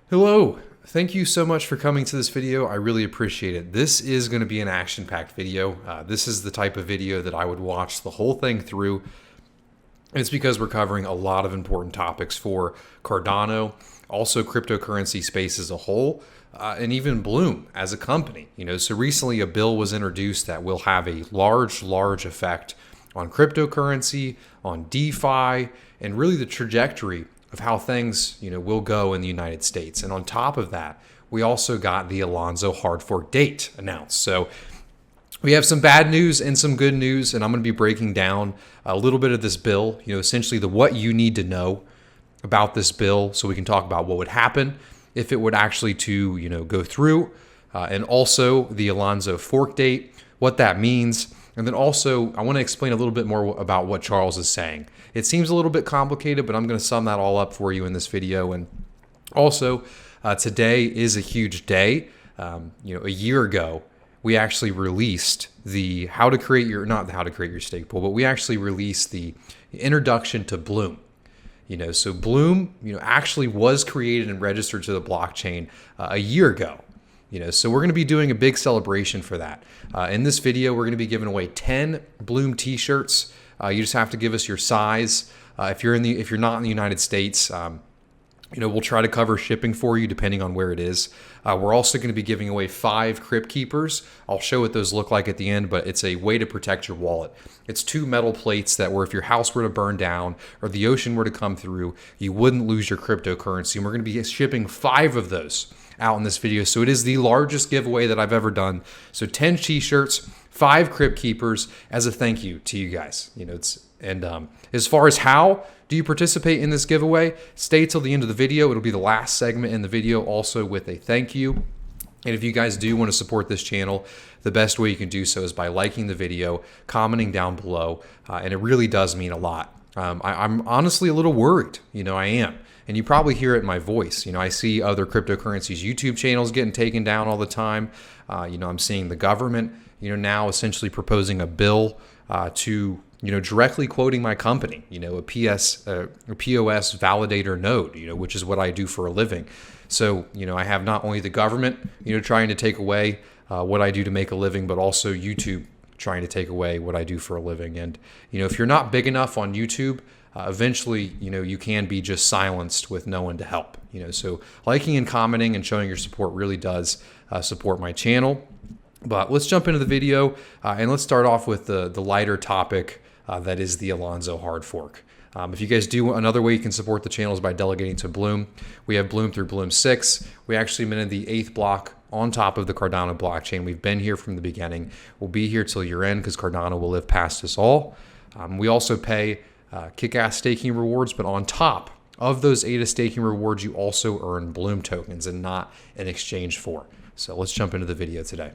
Hello, thank you so much for coming to this video. I really appreciate it. This is going to be an action-packed video. This is the type of video that I would watch the whole thing through. And it's because we're covering a lot of important topics for Cardano, also cryptocurrency space as a whole, and even Bloom as a company. So recently a bill was introduced that will have a large effect on cryptocurrency, on DeFi, and really the trajectory of how things, will go in the United States. And on top of that, we also got the Alonzo Hardfork date announced. So we have some bad news and some good news, and I'm going to be breaking down a little bit of this bill, essentially what you need to know about this bill so we can talk about what would happen if it would actually go through, and also the Alonzo fork date, what that means. And then also, I want to explain a little bit more about what Charles is saying. It seems a little bit complicated, but I'm going to sum that all up for you in this video. And also, today is a huge day. A year ago, we actually released the not how to create your stake pool, but we actually released the introduction to Bloom. So Bloom, actually was created and registered to the blockchain a year ago. So we're going to be doing a big celebration for that. In this video, we're going to be giving away 10 Bloom t-shirts. You just have to give us your size. If you're not in the United States, we'll try to cover shipping for you depending on where it is. We're also going to be giving away 5 Crypt Keepers. I'll show what those look like at the end, but it's a way to protect your wallet. It's 2 metal plates that if your house were to burn down or the ocean were to come through, you wouldn't lose your cryptocurrency. And we're going to be shipping 5 of those out in this video. So it is the largest giveaway that I've ever done. So 10 t-shirts, 5 Crypt Keepers as a thank you to you guys. As far as how do you participate in this giveaway, stay till the end of the video. It'll be the last segment in the video, also with a thank you. And if you guys do want to support this channel, the best way you can do so is by liking the video, commenting down below, and it really does mean a lot. I'm honestly a little worried, I am. And you probably hear it in my voice. I see other cryptocurrencies YouTube channels getting taken down all the time. I'm seeing the government, now essentially proposing a bill to, directly quoting my company, a POS validator node, which is what I do for a living. So, I have not only the government, trying to take away what I do to make a living, but also YouTube trying to take away what I do for a living. And, if you're not big enough on YouTube, eventually, you can be just silenced with no one to help. So liking and commenting and showing your support really does support my channel. But let's jump into the video and let's start off with the lighter topic that is the Alonzo Hardfork. If you guys do, another way you can support the channel is by delegating to Bloom. We have Bloom through Bloom 6. We actually minted the 8th block on top of the Cardano blockchain. We've been here from the beginning. We'll be here till year end because Cardano will live past us all. We also pay kick-ass staking rewards, but on top of those ADA staking rewards, you also earn Bloom tokens and not in exchange for. So let's jump into the video today.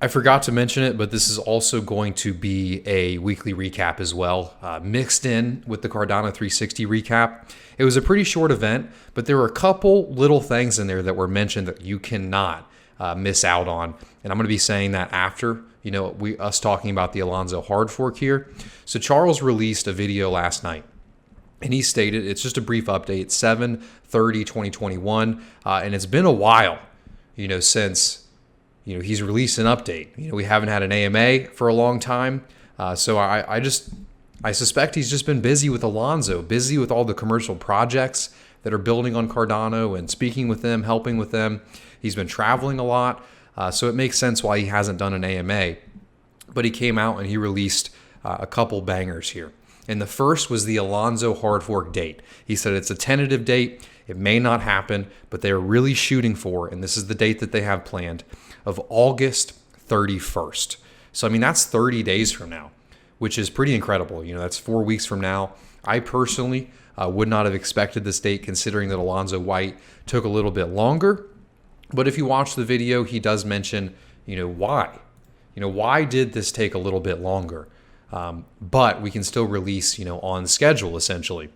I forgot to mention it, but this is also going to be a weekly recap as well, mixed in with the Cardano360 recap. It was a pretty short event, but there were a couple little things in there that were mentioned that you cannot miss out on. And I'm going to be saying that after us talking about the Alonzo Hardfork here. So Charles released a video last night, and he stated, it's just a brief update, 7/30/2021, and it's been a while, since he's released an update. We haven't had an AMA for a long time, so I suspect he's just been busy with Alonzo, busy with all the commercial projects that are building on Cardano and speaking with them, helping with them. He's been traveling a lot. So it makes sense why he hasn't done an AMA, but he came out and he released a couple bangers here. And the first was the Alonzo Hardfork date. He said it's a tentative date. It may not happen, but they're really shooting for, and this is the date that they have planned, of August 31st. So, that's 30 days from now, which is pretty incredible. That's 4 weeks from now. I personally would not have expected this date, considering that Alonzo White took a little bit longer. But if you watch the video, he does mention, why. Why did this take a little bit longer? But we can still release, on schedule, essentially.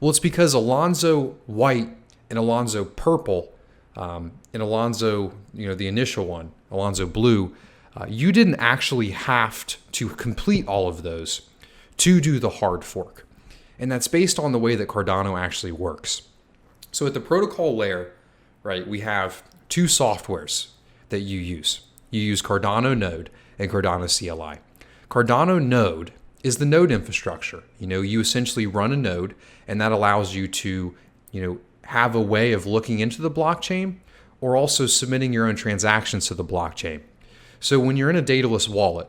Well, it's because Alonzo White and Alonzo Purple and Alonzo, the initial one, Alonzo Blue, you didn't actually have to complete all of those to do the hard fork. And that's based on the way that Cardano actually works. So at the protocol layer, right, we have two softwares that you use. You use Cardano Node and Cardano CLI. Cardano Node is the node infrastructure. You essentially run a node, and that allows you to, have a way of looking into the blockchain or also submitting your own transactions to the blockchain. So when you're in a dataless wallet,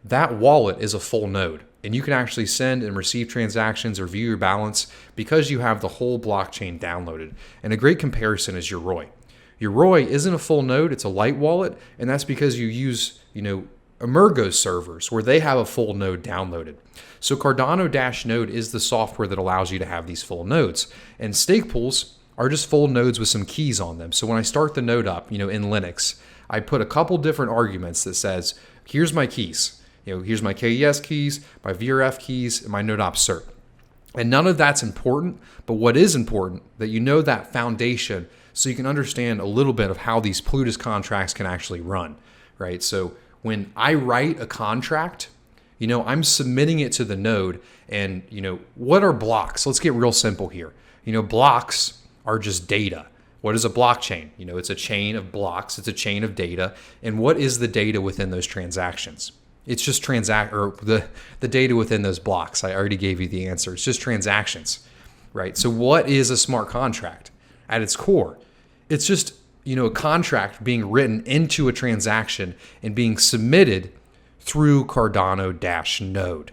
that wallet is a full node, and you can actually send and receive transactions or view your balance because you have the whole blockchain downloaded. And a great comparison is your ROI. Your ROI isn't a full node, it's a light wallet, and that's because you use, Emergo servers where they have a full node downloaded. So Cardano-Node is the software that allows you to have these full nodes. And Stakepools are just full nodes with some keys on them. So when I start the node up, in Linux, I put a couple different arguments that says, here's my keys. Here's my KES keys, my VRF keys, and my node op cert. And none of that's important, but what is important, that that foundation so you can understand a little bit of how these Plutus contracts can actually run, right? So when I write a contract, I'm submitting it to the node, and, what are blocks? Let's get real simple here. Blocks are just data. What is a blockchain? It's a chain of blocks. It's a chain of data. And what is the data within those transactions? It's just the data within those blocks. I already gave you the answer. It's just transactions, right? So what is a smart contract? At its core, it's just, a contract being written into a transaction and being submitted through Cardano-Node.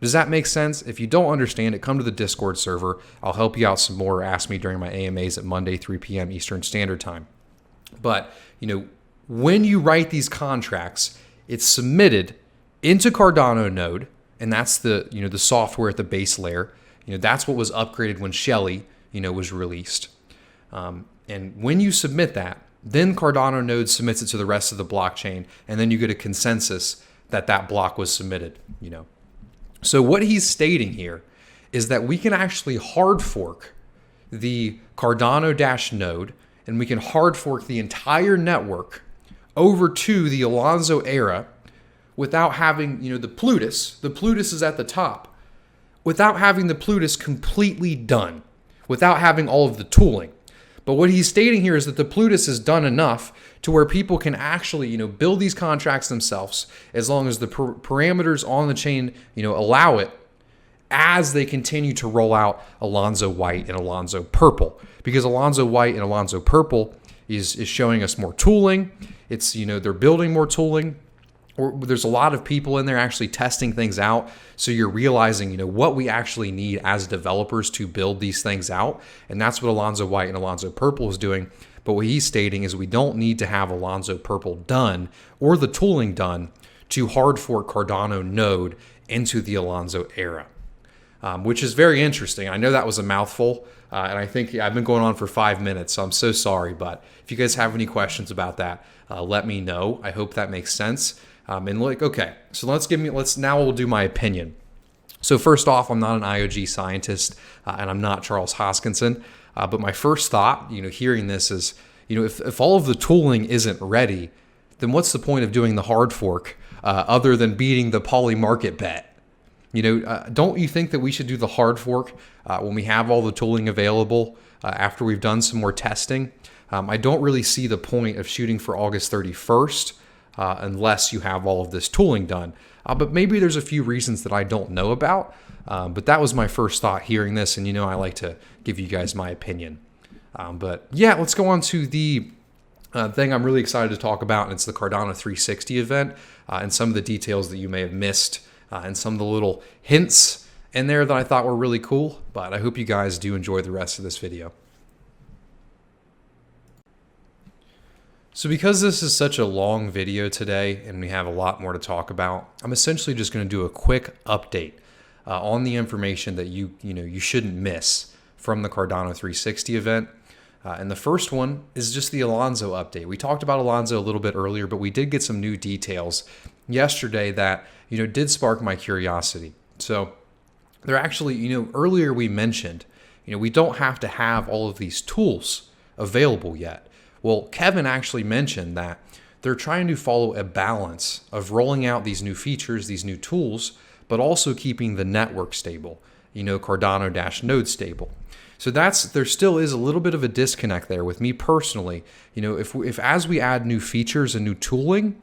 Does that make sense? If you don't understand it, come to the Discord server. I'll help you out some more, or ask me during my AMAs at Monday, 3 p.m. Eastern Standard Time. But, when you write these contracts, it's submitted into Cardano Node, and that's the, the software at the base layer. That's what was upgraded when Shelley, was released. And when you submit that, then Cardano Node submits it to the rest of the blockchain, and then you get a consensus that block was submitted, So what he's stating here is that we can actually hard fork the Cardano-Node, and we can hard fork the entire network over to the Alonzo era without having, the Plutus. The Plutus is at the top. Without having the Plutus completely done, without having all of the tooling. But what he's stating here is that the Plutus is done enough to where people can actually, build these contracts themselves as long as the parameters on the chain, allow it, as they continue to roll out Alonzo White and Alonzo Purple. Because Alonzo White and Alonzo Purple is showing us more tooling. It's, they're building more tooling. Or there's a lot of people in there actually testing things out. So you're realizing, what we actually need as developers to build these things out. And that's what Alonzo White and Alonzo Purple is doing. But what he's stating is we don't need to have Alonzo Purple done or the tooling done to hard fork Cardano Node into the Alonzo era, which is very interesting. I know that was a mouthful, and I think I've been going on for 5 minutes, so I'm so sorry. But if you guys have any questions about that, let me know. I hope that makes sense. Okay, so now we'll do my opinion. So first off, I'm not an IOG scientist, and I'm not Charles Hoskinson. But my first thought, hearing this is, if all of the tooling isn't ready, then what's the point of doing the hard fork other than beating the poly market bet? Don't you think that we should do the hard fork when we have all the tooling available after we've done some more testing? I don't really see the point of shooting for August 31st unless you have all of this tooling done. But maybe there's a few reasons that I don't know about. But that was my first thought hearing this, and I like to give you guys my opinion. But yeah, let's go on to the thing I'm really excited to talk about, and it's the Cardano360 event and some of the details that you may have missed and some of the little hints in there that I thought were really cool. But I hope you guys do enjoy the rest of this video. So because this is such a long video today and we have a lot more to talk about, I'm essentially just going to do a quick update on the information that you shouldn't miss from the Cardano360 event. And the first one is just the Alonzo update. We talked about Alonzo a little bit earlier, but we did get some new details yesterday that did spark my curiosity. So they're actually, earlier we mentioned, we don't have to have all of these tools available yet. Well, Kevin actually mentioned that they're trying to follow a balance of rolling out these new features, these new tools, but also keeping the network stable. Cardano-node stable. So there still is a little bit of a disconnect there with me personally. If as we add new features and new tooling,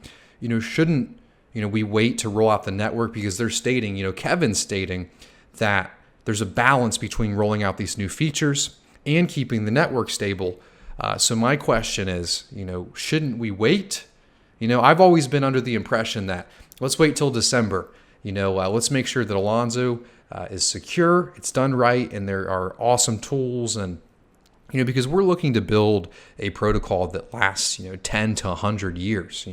shouldn't we wait to roll out the network, because they're stating, Kevin's stating that there's a balance between rolling out these new features and keeping the network stable. So my question is, shouldn't we wait? I've always been under the impression that let's wait till December. Let's make sure that Alonzo is secure, it's done right, and there are awesome tools, and because we're looking to build a protocol that lasts 10 to 100 years,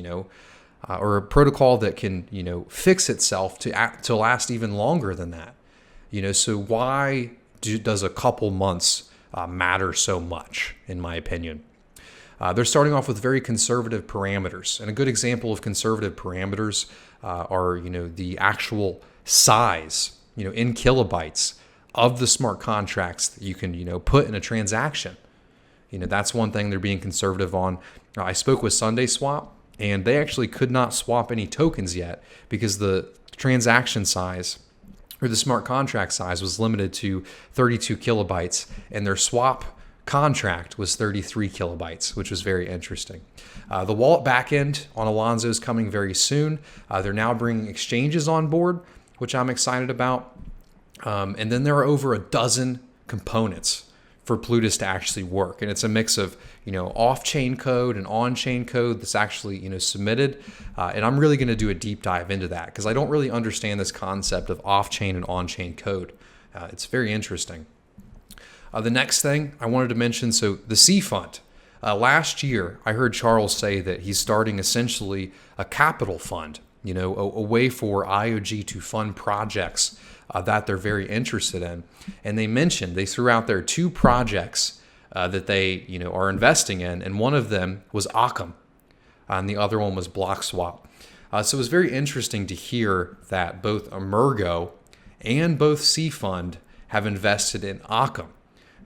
or a protocol that can fix itself to last even longer than that. So why does a couple months matter so much, in my opinion? They're starting off with very conservative parameters, and a good example of conservative parameters are the actual size in kilobytes of the smart contracts that you can put in a transaction. That's one thing they're being conservative on. I spoke with SundaySwap, and they actually could not swap any tokens yet because the transaction size, or the smart contract size, was limited to 32 kilobytes, and their swap contract was 33 kilobytes, which was very interesting. The wallet backend on Alonzo is coming very soon. They're now bringing exchanges on board, which I'm excited about. And then there are over a dozen components for Plutus to actually work. And it's a mix of, off-chain code and on-chain code that's actually, submitted. And I'm really going to do a deep dive into that because I don't really understand this concept of off-chain and on-chain code. It's very interesting. The next thing I wanted to mention, so the C Fund. Last year, I heard Charles say that he's starting essentially a capital fund, a way for IOG to fund projects that they're very interested in. And they threw out there 2 projects that they, are investing in, and one of them was Occam, and the other one was BlockSwap. So it was very interesting to hear that both Emergo and both C Fund have invested in Occam.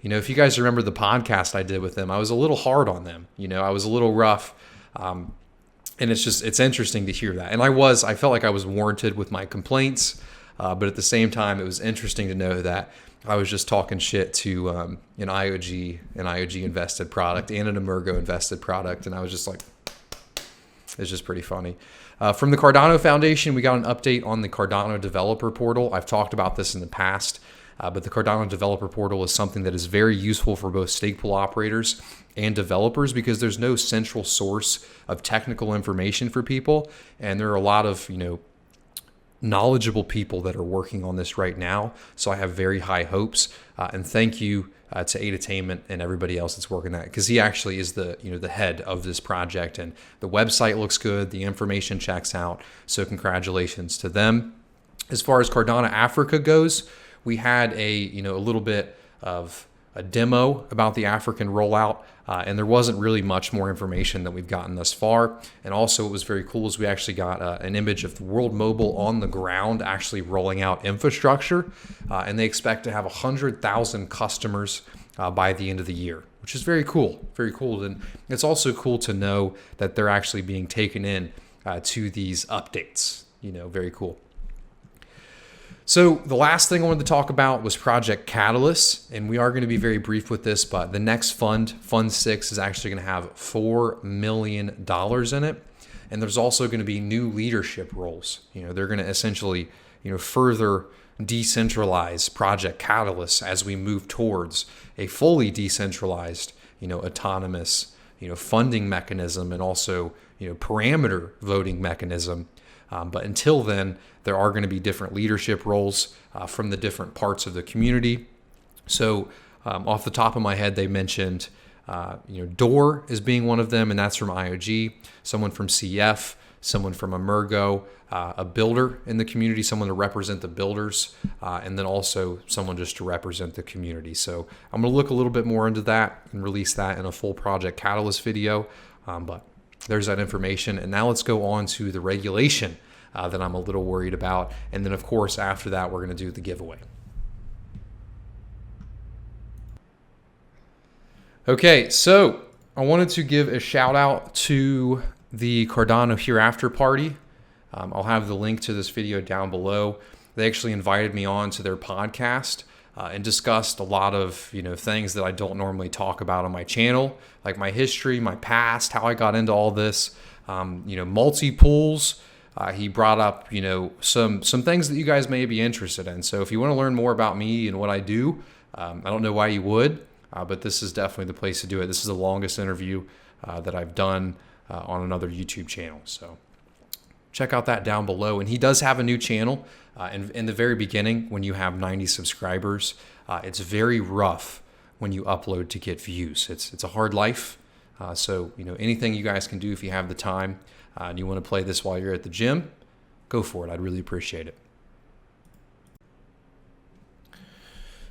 If you guys remember the podcast I did with them, I was a little hard on them. I was a little rough. And it's interesting to hear that. And I felt like I was warranted with my complaints. But at the same time, it was interesting to know that I was just talking shit to an IOG invested product and an Emergo invested product. And I was just like, it's just pretty funny. From the Cardano Foundation, we got an update on the Cardano developer portal. I've talked about this in the past. But the Cardano developer portal is something that is very useful for both Stakepool operators and developers because there's no central source of technical information for people. And there are a lot of, knowledgeable people that are working on this right now. So I have very high hopes. And thank you to Attainment and everybody else that's working that, because he actually is the head of this project, and the website looks good. The information checks out. So congratulations to them. As far as Cardano Africa goes, we had a little bit of a demo about the African rollout, and there wasn't really much more information that we've gotten thus far. And also, what was very cool is we actually got an image of the World Mobile on the ground actually rolling out infrastructure, and they expect to have 100,000 customers by the end of the year, which is very cool, very cool. And it's also cool to know that they're actually being taken in to these updates. Very cool. So the last thing I wanted to talk about was Project Catalyst, and we are going to be very brief with this, but the next fund, Fund 6, is actually going to have $4 million in it, and there's also going to be new leadership roles. They're going to essentially, further decentralize Project Catalyst as we move towards a fully decentralized, autonomous, funding mechanism, and also, parameter voting mechanism. But until then, there are going to be different leadership roles from the different parts of the community. So off the top of my head, they mentioned, Door as being one of them, and that's from IOG, someone from CF, someone from Emergo, a builder in the community, someone to represent the builders, and then also someone just to represent the community. So I'm going to look a little bit more into that and release that in a full Project Catalyst video. But there's that information. And now let's go on to the regulation that I'm a little worried about. And then, of course, after that, we're going to do the giveaway. Okay, so I wanted to give a shout out to the Cardano Hereafter party. I'll have the link to this video down below. They actually invited me on to their podcast and discussed a lot of things that I don't normally talk about on my channel, like my history, my past, how I got into all this, multi-pools. He brought up some things that you guys may be interested in. So if you want to learn more about me and what I do, I don't know why you would, but this is definitely the place to do it. This is the longest interview that I've done on another YouTube channel. So check out that down below. And he does have a new channel. In the very beginning, when you have 90 subscribers, it's very rough when you upload to get views. It's a hard life. So anything you guys can do if you have the time and you want to play this while you're at the gym, go for it. I'd really appreciate it.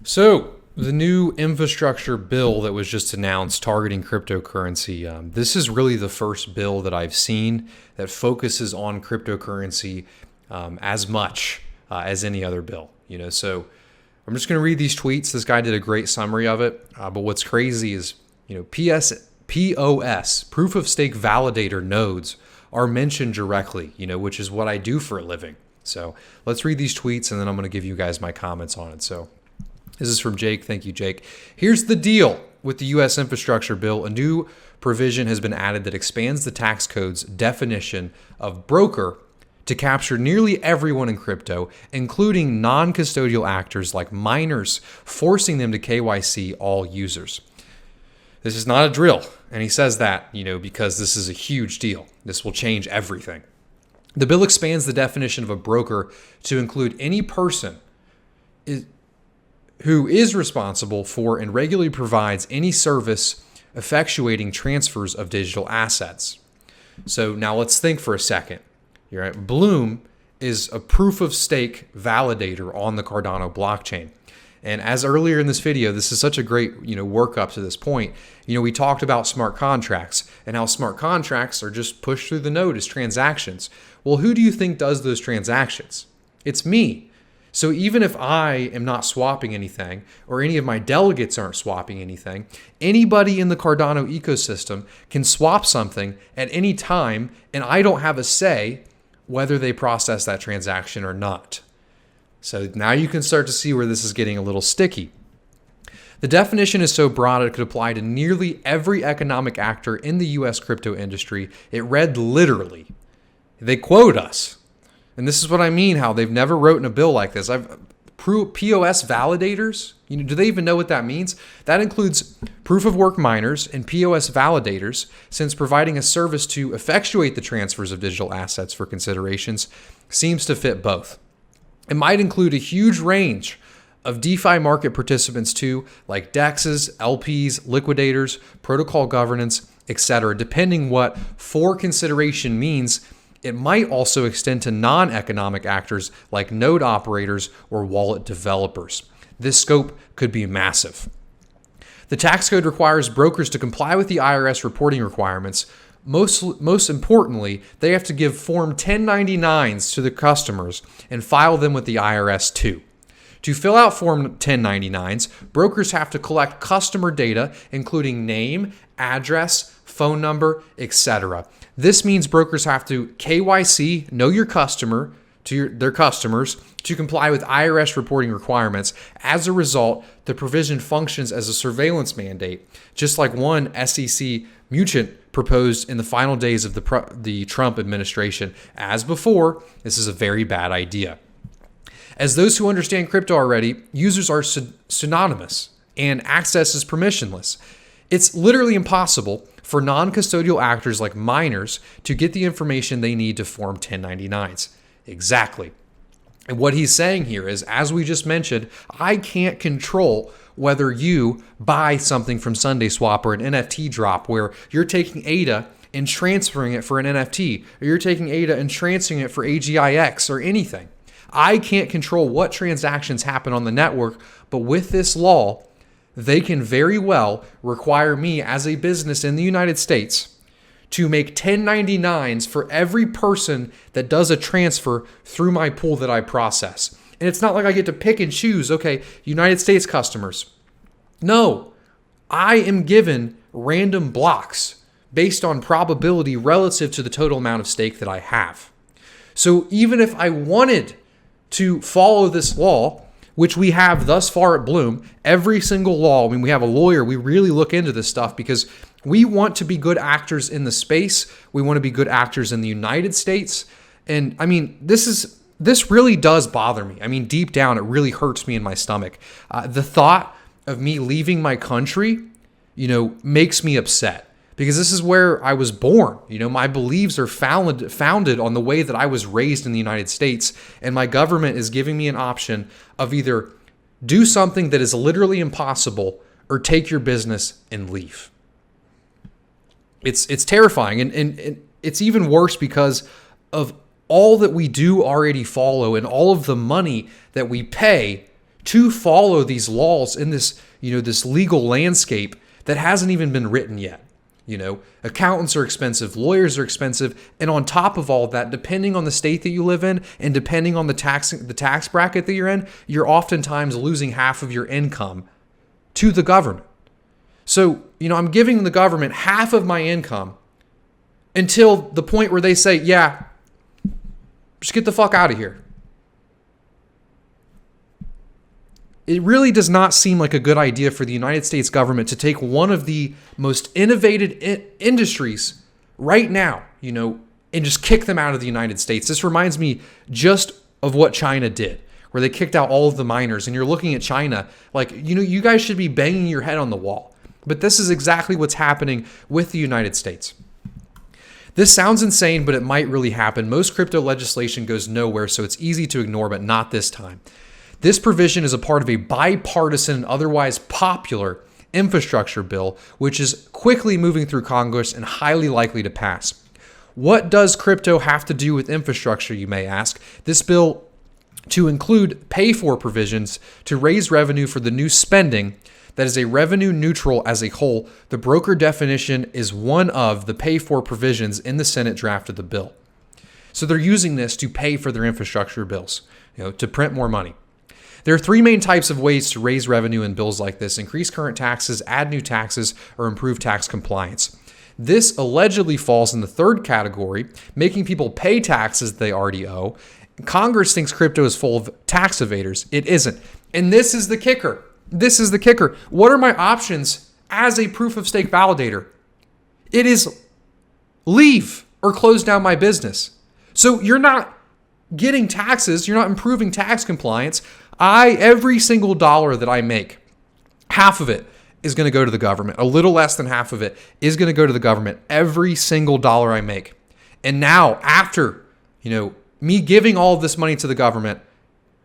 So the new infrastructure bill that was just announced targeting cryptocurrency, this is really the first bill that I've seen that focuses on cryptocurrency as much as any other bill. So I'm just going to read these tweets. This guy did a great summary of it. But what's crazy is, POS, proof of stake validator nodes, are mentioned directly, which is what I do for a living. So let's read these tweets and then I'm going to give you guys my comments on it. So this is from Jake. Thank you, Jake. Here's the deal with the U.S. infrastructure bill. A new provision has been added that expands the tax code's definition of broker to capture nearly everyone in crypto, including non-custodial actors like miners, forcing them to KYC all users. This is not a drill. And he says that, because this is a huge deal. This will change everything. The bill expands the definition of a broker to include any person who is responsible for and regularly provides any service effectuating transfers of digital assets. So now let's think for a second. Right? Bloom is a proof of stake validator on the Cardano blockchain. And as earlier in this video, this is such a great, work up to this point. We talked about smart contracts and how smart contracts are just pushed through the node as transactions. Well, who do you think does those transactions? It's me. So even if I am not swapping anything or any of my delegates aren't swapping anything, anybody in the Cardano ecosystem can swap something at any time and I don't have a say whether they process that transaction or not. So now you can start to see where this is getting a little sticky. The definition is so broad it could apply to nearly every economic actor in the US crypto industry. It read literally. They quote us. And this is what I mean, how they've never written a bill like this. POS validators, do they even know what that means? That includes proof of work miners and POS validators, since providing a service to effectuate the transfers of digital assets for considerations seems to fit both. It might include a huge range of DeFi market participants too, like DEXs, LPs, liquidators, protocol governance, etc. Depending what for consideration means, it might also extend to non-economic actors like node operators or wallet developers. This scope could be massive. The tax code requires brokers to comply with the IRS reporting requirements. Most importantly, they have to give Form 1099s to the customers and file them with the IRS too. To fill out Form 1099s, brokers have to collect customer data, including name, address, phone number, etc. This means brokers have to KYC, know your customer, their customers, to comply with IRS reporting requirements. As a result, the provision functions as a surveillance mandate, just like one SEC mutant proposed in the final days of the Trump administration. As before, this is a very bad idea. As those who understand crypto already, users are synonymous and access is permissionless. It's literally impossible for non-custodial actors like miners to get the information they need to form 1099s. Exactly. And what he's saying here is, as we just mentioned, I can't control whether you buy something from SundaySwap or an NFT drop where you're taking ADA and transferring it for an NFT, or you're taking ADA and transferring it for AGIX or anything. I can't control what transactions happen on the network, but with this law, they can very well require me as a business in the United States to make 1099s for every person that does a transfer through my pool that I process. And it's not like I get to pick and choose, okay, United States customers. No, I am given random blocks based on probability relative to the total amount of stake that I have. So even if I wanted to follow this law, which we have thus far at Bloom. Every single law, I mean, we have a lawyer, we really look into this stuff because we want to be good actors in the space. We want to be good actors in the United States. And I mean, this really does bother me. I mean, deep down, it really hurts me in my stomach. The thought of me leaving my country, makes me upset because this is where I was born. My beliefs are founded on the way that I was raised in the United States. And my government is giving me an option of either do something that is literally impossible or take your business and leave. It's terrifying. And it's even worse because of all that we do already follow and all of the money that we pay to follow these laws in this, this legal landscape that hasn't even been written yet. Accountants are expensive, lawyers are expensive, and on top of all that, depending on the state that you live in and depending on the tax bracket that you're in, you're oftentimes losing half of your income to the government. So, I'm giving the government half of my income until the point where they say, yeah, just get the fuck out of here. It really does not seem like a good idea for the United States government to take one of the most innovative industries right now, and just kick them out of the United States. This reminds me just of what China did, where they kicked out all of the miners. And you're looking at China like, you guys should be banging your head on the wall. But this is exactly what's happening with the United States. This sounds insane, but it might really happen. Most crypto legislation goes nowhere, so it's easy to ignore, but not this time. This provision is a part of a bipartisan and otherwise popular infrastructure bill, which is quickly moving through Congress and highly likely to pass. What does crypto have to do with infrastructure, you may ask? This bill to include pay-for provisions to raise revenue for the new spending that is a revenue neutral as a whole. The broker definition is one of the pay-for provisions in the Senate draft of the bill. So they're using this to pay for their infrastructure bills, to print more money. There are three main types of ways to raise revenue in bills like this: increase current taxes, add new taxes, or improve tax compliance. This allegedly falls in the third category, making people pay taxes they already owe. Congress thinks crypto is full of tax evaders. It isn't. And this is the kicker. What are my options as a proof of stake validator? It is leave or close down my business. So you're not getting taxes. You're not improving tax compliance. Every single dollar that I make, half of it is going to go to the government. A little less than half of it is going to go to the government. Every single dollar I make. And now after, me giving all of this money to the government,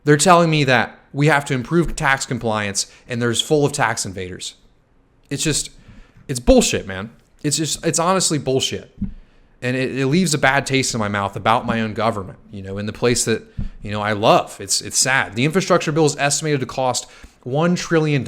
they're telling me that we have to improve tax compliance and there's full of tax invaders. It's bullshit, man. It's honestly bullshit. And it leaves a bad taste in my mouth about my own government, in the place that, I love. It's sad. The infrastructure bill is estimated to cost $1 trillion.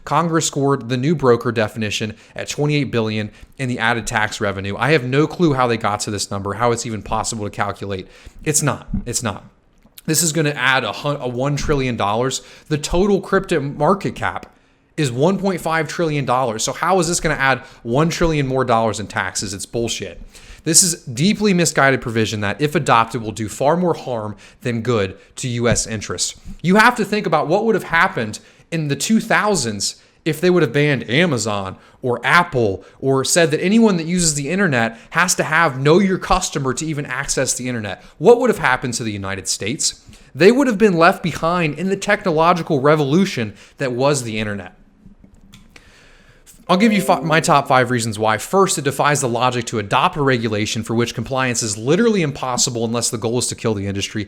Congress scored the new broker definition at $28 billion in the added tax revenue. I have no clue how they got to this number, how it's even possible to calculate. It's not. This is going to add a $1 trillion. The total crypto market cap is $1.5 trillion. So how is this going to add $1 trillion more dollars in taxes? It's bullshit. This is deeply misguided provision that, if adopted, will do far more harm than good to U.S. interests. You have to think about what would have happened in the 2000s if they would have banned Amazon or Apple or said that anyone that uses the internet has to have know your customer to even access the internet. What would have happened to the United States? They would have been left behind in the technological revolution that was the internet. I'll give you my top 5 reasons why. First, it defies the logic to adopt a regulation for which compliance is literally impossible unless the goal is to kill the industry.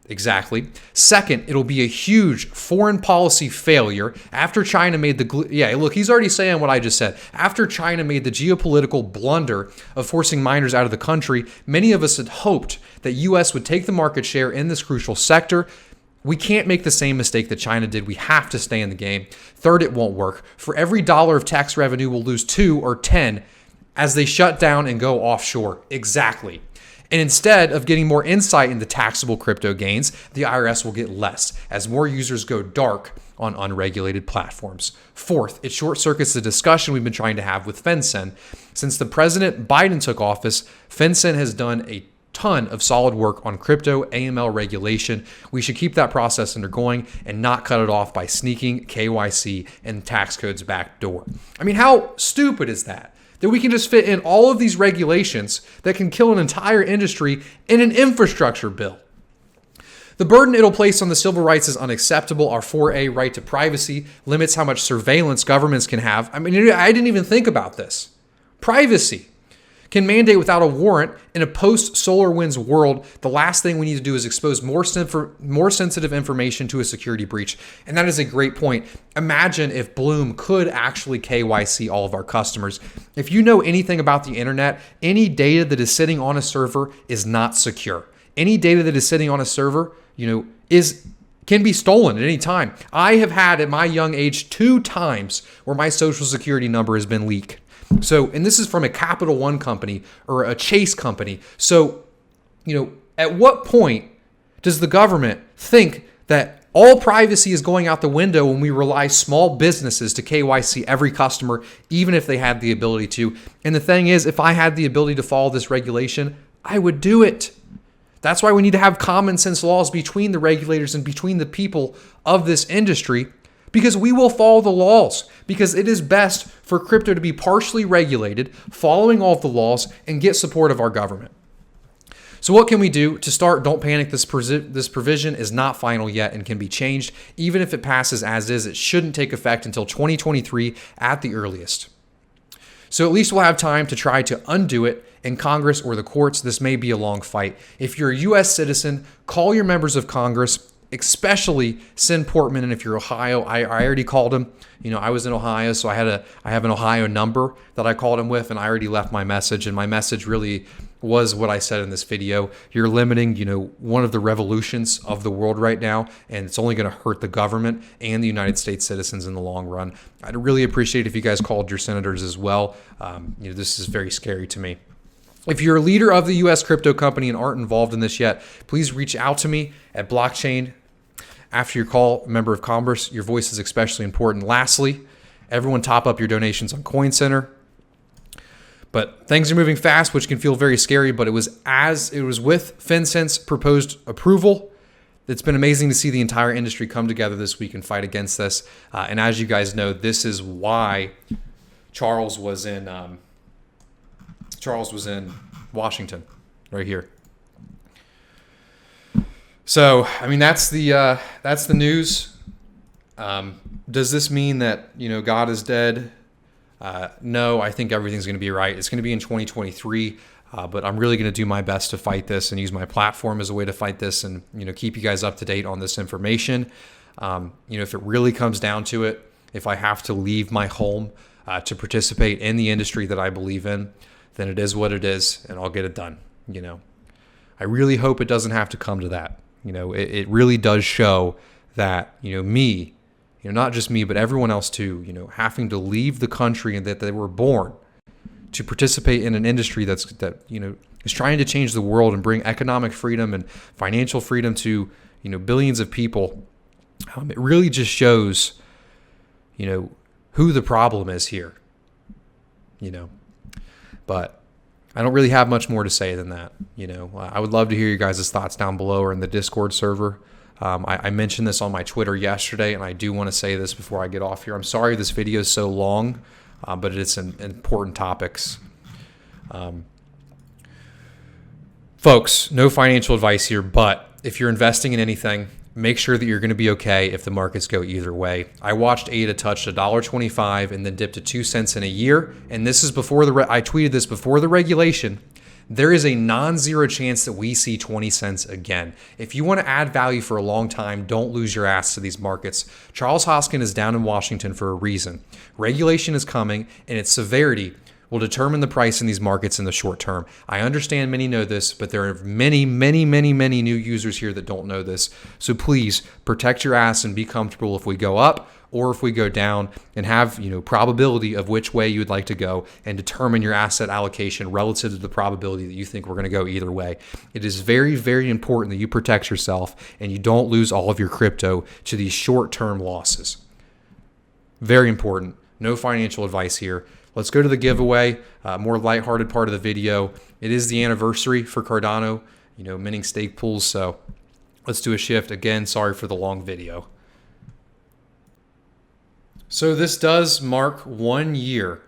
Exactly. Second, it'll be a huge foreign policy failure after China made he's already saying what I just said. After China made the geopolitical blunder of forcing miners out of the country, many of us had hoped that U.S. would take the market share in this crucial sector. We can't make the same mistake that China did. We have to stay in the game. Third, it won't work. For every dollar of tax revenue, we'll lose 2 or 10 as they shut down and go offshore. Exactly. And instead of getting more insight into taxable crypto gains, the IRS will get less as more users go dark on unregulated platforms. Fourth, it short circuits the discussion we've been trying to have with FinCEN. Since the President Biden took office, FinCEN has done a ton of solid work on crypto AML regulation. We should keep that process undergoing and not cut it off by sneaking KYC and tax codes back door. I mean, how stupid is that? That we can just fit in all of these regulations that can kill an entire industry in an infrastructure bill. The burden it'll place on the civil rights is unacceptable. Our 4A right to privacy limits how much surveillance governments can have. I mean, I didn't even think about this. Privacy can mandate without a warrant. In a post-SolarWinds world, the last thing we need to do is expose more sensitive information to a security breach. And that is a great point. Imagine if Bloom could actually KYC all of our customers. If you know anything about the internet, any data that is sitting on a server is not secure. Any data that is sitting on a server, can be stolen at any time. I have had at my young age 2 times where my social security number has been leaked. So, and this is from a Capital One company or a Chase company. So, at what point does the government think that all privacy is going out the window when we rely small businesses to KYC every customer, even if they had the ability to? And the thing is, if I had the ability to follow this regulation, I would do it. That's why we need to have common sense laws between the regulators and between the people of this industry, because we will follow the laws, because it is best for crypto to be partially regulated, following all of the laws, and get support of our government. So what can we do? To start, don't panic. This provision is not final yet and can be changed. Even if it passes as is, it shouldn't take effect until 2023 at the earliest. So at least we'll have time to try to undo it in Congress or the courts. This may be a long fight. If you're a U.S. citizen, call your members of Congress, especially Sin Portman. And if you're Ohio, I already called him. I was in Ohio, so I have an Ohio number that I called him with, and I already left my message. And my message really was what I said in this video. You're limiting, one of the revolutions of the world right now, and it's only going to hurt the government and the United States citizens in the long run. I'd really appreciate if you guys called your senators as well. This is very scary to me. If you're a leader of the U.S. crypto company and aren't involved in this yet, please reach out to me at blockchain. After your call, member of Congress, your voice is especially important. Lastly, everyone top up your donations on Coin Center. But things are moving fast, which can feel very scary, but it was with FinCEN's proposed approval. It's been amazing to see the entire industry come together this week and fight against this. And as you guys know, this is why Charles was in Washington, right here. So, I mean, that's the news. Does this mean that God is dead? No, I think everything's going to be right. It's going to be in 2023, but I'm really going to do my best to fight this and use my platform as a way to fight this, and keep you guys up to date on this information. If it really comes down to it, if I have to leave my home to participate in the industry that I believe in, then it is what it is, and I'll get it done. I really hope it doesn't have to come to that. It really does show that, me, not just me, but everyone else too, having to leave the country and that they were born to participate in an industry that is trying to change the world and bring economic freedom and financial freedom to, billions of people. It really just shows, who the problem is here, but I don't really have much more to say than that. I would love to hear your guys' thoughts down below or in the Discord server. I mentioned this on my Twitter yesterday, and I do want to say this before I get off here. I'm sorry this video is so long, but it's important topics. Folks, no financial advice here, but if you're investing in anything, make sure that you're going to be okay if the markets go either way. I watched ADA touch $1.25 and then dip to 2 cents in a year. And this is before I tweeted this before the regulation. There is a non-zero chance that we see 20 cents again. If you want to add value for a long time, don't lose your ass to these markets. Charles Hoskin is down in Washington for a reason. Regulation is coming, and its severity will determine the price in these markets in the short term. I understand many know this, but there are many, many, many, many new users here that don't know this. So please protect your ass and be comfortable if we go up or if we go down, and have probability of which way you would like to go, and determine your asset allocation relative to the probability that you think we're going to go either way. It is very, very important that you protect yourself and you don't lose all of your crypto to these short-term losses. Very important. No financial advice here. let's go to the giveaway, more lighthearted part of the video. It is the anniversary for Cardano, minting stake pools. So let's do a shift. Again, sorry for the long video. So this does mark 1 year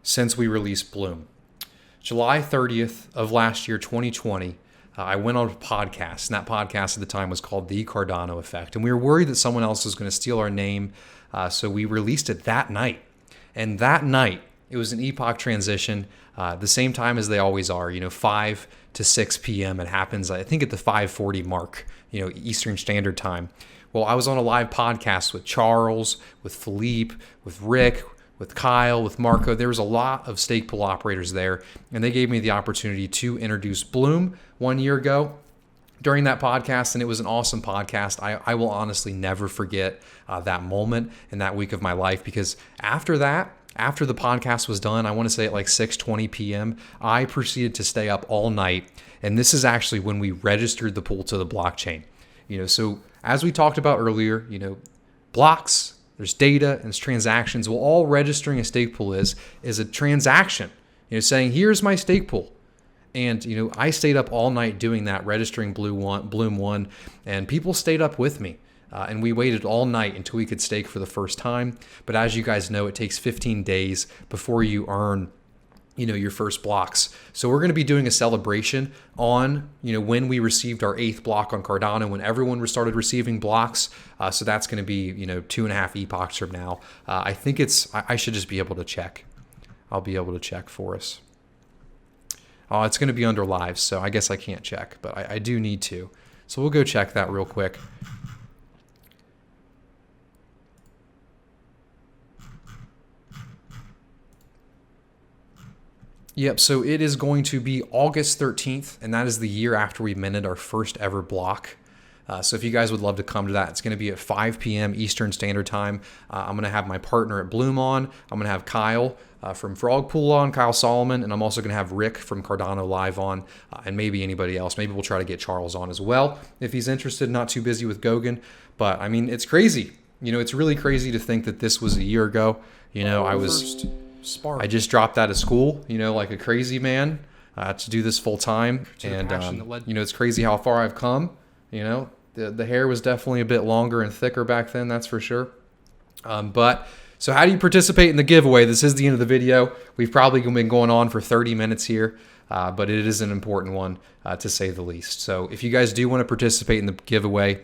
since we released Bloom. July 30th of last year, 2020, I went on a podcast, and that podcast at the time was called The Cardano Effect. And we were worried that someone else was going to steal our name, so we released it that night. And that night, it was an epoch transition, the same time as they always are, 5 to 6 p.m. It happens, I think, at the 5:40 mark, Eastern Standard Time. Well, I was on a live podcast with Charles, with Philippe, with Rick, with Kyle, with Marco. There was a lot of stake pool operators there, and they gave me the opportunity to introduce Bloom 1 year ago during that podcast, and it was an awesome podcast. I will honestly never forget that moment and that week of my life, because after that, after the podcast was done, I want to say at like 6:20 p.m., I proceeded to stay up all night, and this is actually when we registered the pool to the blockchain. So as we talked about earlier, blocks, there's data, and there's transactions. Well, all registering a stake pool is a transaction, saying, here's my stake pool. And, I stayed up all night doing that, registering Bloom 1, and people stayed up with me. And we waited all night until we could stake for the first time. But as you guys know, it takes 15 days before you earn your first blocks. So we're going to be doing a celebration on, when we received our 8th block on Cardano, when everyone started receiving blocks. So that's going to be, 2.5 epochs from now. I think I should just be able to check. I'll be able to check for us. Oh, it's going to be under live, so I guess I can't check, but I do need to. So we'll go check that real quick. Yep, so it is going to be August 13th, and that is the year after we minted our first ever block. So if you guys would love to come to that, it's going to be at 5 p.m. Eastern Standard Time. I'm going to have my partner at Bloom on. I'm going to have Kyle from Frog Pool on, Kyle Solomon, and I'm also going to have Rick from Cardano Live on, and maybe anybody else. Maybe we'll try to get Charles on as well if he's interested, not too busy with Goguen. But, I mean, it's crazy. It's really crazy to think that this was a year ago. I just dropped out of school, like a crazy man to do this full time. And, it's crazy how far I've come. The hair was definitely a bit longer and thicker back then, that's for sure. So how do you participate in the giveaway? This is the end of the video. We've probably been going on for 30 minutes here, but it is an important one to say the least. So if you guys do want to participate in the giveaway,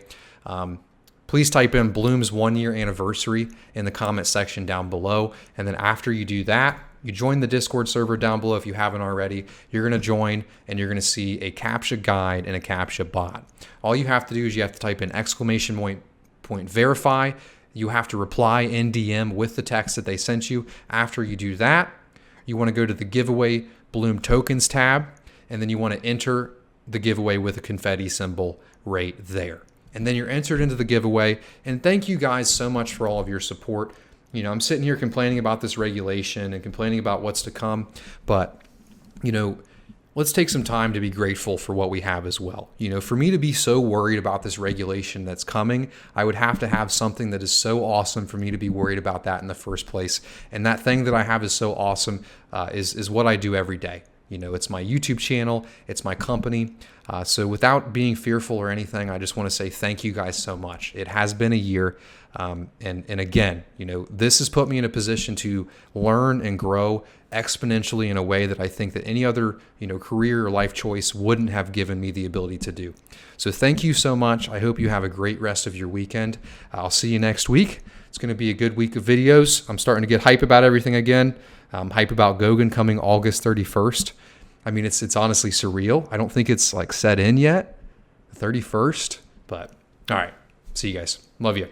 please type in Bloom's 1 year anniversary in the comment section down below. And then after you do that, you join the Discord server down below if you haven't already. You're going to join and you're going to see a CAPTCHA guide and a CAPTCHA bot. All you have to do is you have to type in exclamation point verify. You have to reply in DM with the text that they sent you. After you do that, you want to go to the giveaway Bloom tokens tab, and then you want to enter the giveaway with a confetti symbol right there. And then you're entered into the giveaway. And thank you guys so much for all of your support. I'm sitting here complaining about this regulation and complaining about what's to come. But, let's take some time to be grateful for what we have as well. For me to be so worried about this regulation that's coming, I would have to have something that is so awesome for me to be worried about that in the first place. And that thing that I have is so awesome is what I do every day. It's my YouTube channel, it's my company. So without being fearful or anything, I just want to say thank you guys so much. It has been a year. And again, this has put me in a position to learn and grow exponentially in a way that I think that any other, career or life choice wouldn't have given me the ability to do. So thank you so much. I hope you have a great rest of your weekend. I'll see you next week. It's going to be a good week of videos. I'm starting to get hype about everything again. Hype about Goguen coming August 31st. I mean, it's honestly surreal. I don't think it's set in yet, the 31st. But all right, see you guys. Love you.